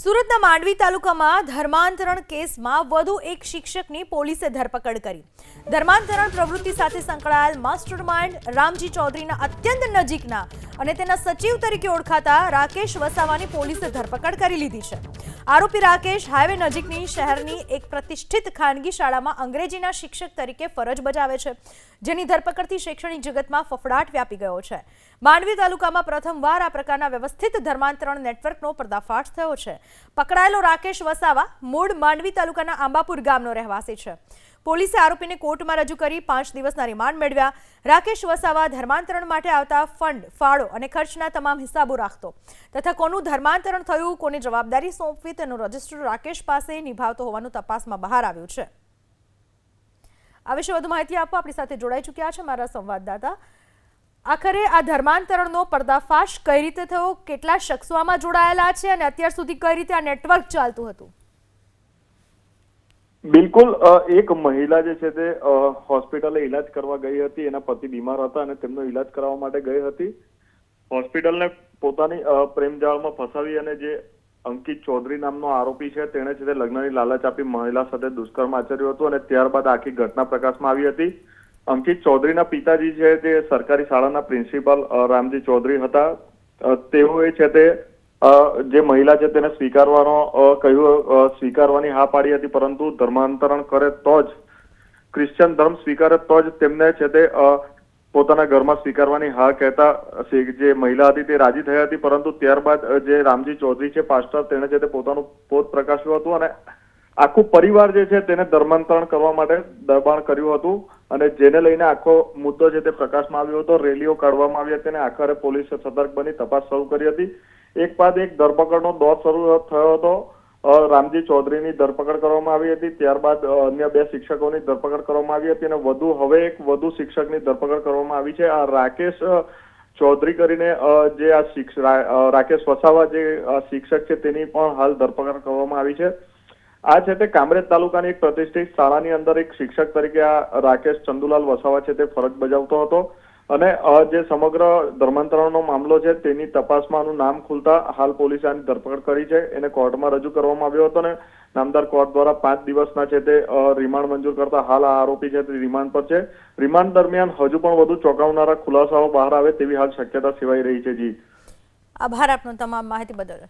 સુરતના માંડવી તાલુકામાં ધર્માંતરણ કેસમાં વધુ એક શિક્ષકની પોલીસે ધરપકડ કરી. ધર્માંતરણ પ્રવૃત્તિ સાથે સંકળાયેલ માસ્ટરમાઇન્ડ રામજી ચૌધરીના અત્યંત નજીકના અને તેના સચિવ તરીકે ઓળખાતા રાકેશ વસાવાની પોલીસે ધરપકડ કરી લીધી છે. આરોપી રાકેશ હાઈવે નજીકની શહેરની એક પ્રતિષ્ઠિત ખાનગી શાળામાં અંગ્રેજીના શિક્ષક તરીકે ફરજ બજાવે છે, જેની ધરપકડથી શૈક્ષણિક જગતમાં ફફડાટ વ્યાપી ગયો છે. માંડવી તાલુકામાં પ્રથમવાર આ પ્રકારના વ્યવસ્થિત ધર્માંતરણ નેટવર્કનો પર્દાફાશ થયો છે. પકડાયેલો રાકેશ વસાવા મૂળ માંડવી તાલુકાના આંબાપુર ગામનો રહેવાસી છે. પોલીસે આરોપીને કોર્ટમાં રજૂ કરી 5 દિવસના રિમાન્ડ મેળવ્યા. રાકેશ વસાવા ધર્માંતરણ માટે આવતા ફંડ, ફાળો અને ખર્ચના તમામ હિસાબો રાખતો તથા કોનું ધર્માંતરણ થયું, કોની જવાબદારી સોંપવી તેનું રજિસ્ટર રાકેશ પાસે નિભાવતો હોવાનું તપાસમાં બહાર આવ્યું છે. આ વિશે વધુ માહિતી આપવા આપણી સાથે જોડાઈ ચૂક્યા છે મારા સંવાદદાતા. આખરે આ ધર્માંતરણનો પર્દાફાશ કઈ રીતે થયો, કેટલા શખ્સો આમાં જોડાયેલા છે અને અત્યાર સુધી કઈ રીતે આ નેટવર્ક ચાલતું હતું? બિલકુલ, એક મહિલા જે છે તે હોસ્પિટલે ઈલાજ કરવા ગઈ હતી. એના પતિ બીમાર હતા અને તેમનો ઈલાજ કરાવવા માટે ગઈ હતી. હોસ્પિટલને પોતાની પ્રેમજાળમાં ફસાવી અને જે અંકિત ચૌધરી નામનો આરોપી છે તેણે છે તે લગ્નની લાલચ આપી મહિલા સાથે દુષ્કર્મ આચર્યું હતું અને ત્યારબાદ આખી ઘટના પ્રકાશમાં આવી હતી. અંકિત ચૌધરીના પિતાજી છે તે સરકારી શાળાના પ્રિન્સિપાલ રામજી ચૌધરી હતા. તેઓએ છે તે જે મહિલા છે તેને સ્વીકારવાની હા પાડી હતી, પરંતુ ધર્માંતરણ કરે તો જ, ક્રિશ્ચિયન ધર્મ સ્વીકારે તો જ તેમને છે તે પોતાના ઘરમાં સ્વીકારવાની હા કહેતા જે મહિલા હતી તે રાજી થઈ હતી. પરંતુ ત્યારબાદ જે રામજી ચૌધરી છે પાસ્ટર, તેણે છે તે પોતાનું પોત પ્રકાશ્યું હતું અને આખું પરિવાર જે છે તેને ધર્માંતરણ કરવા માટે દબાણ કર્યું હતું અને જેને લઈને આખો મુદ્દો છે તે પ્રકાશમાં આવ્યો હતો. રેલીઓ કાઢવામાં આવી હતી અને આખરે પોલીસે સતર્ક બની તપાસ શરૂ કરી હતી. એક બાદ એક ધરપકડનો દોર શરૂ થયો હતો. રામજી ચૌધરીની ધરપકડ કરવામાં આવી હતી, ત્યારબાદ અન્ય 2 શિક્ષકોની ધરપકડ કરવામાં આવી હતી અને હવે એક વધુ શિક્ષકની ધરપકડ કરવામાં આવી છે. આ રાકેશ ચૌધરી કરીને જે આ રાકેશ વસાવા જે શિક્ષક છે તેની પણ હાલ ધરપકડ કરવામાં આવી છે. આ છે તે કામરેજ તાલુકાની એક પ્રતિષ્ઠિત શાળાની અંદર એક શિક્ષક તરીકે આ રાકેશ ચંદુલાલ વસાવા છે તે ફરજ બજાવતો હતો અને જે સમગ્ર ધર્માંતરણનો મામલો છે તેની તપાસમાં આનું નામ ખુલતા હાલ પોલીસે આની ધરપકડ કરી છે. એને કોર્ટમાં રજૂ કરવામાં આવ્યો હતો અને નામદાર કોર્ટ દ્વારા 5 દિવસના છે તે રિમાન્ડ મંજૂર કરતા હાલ આ આરોપી છે તે રિમાન્ડ પર છે. રિમાન્ડ દરમિયાન હજુ પણ વધુ ચોંકાવનારા ખુલાસાઓ બહાર આવે તેવી હાલ શક્યતા સેવાઈ રહી છે. જી, આભાર આપનો તમામ માહિતી બદલ.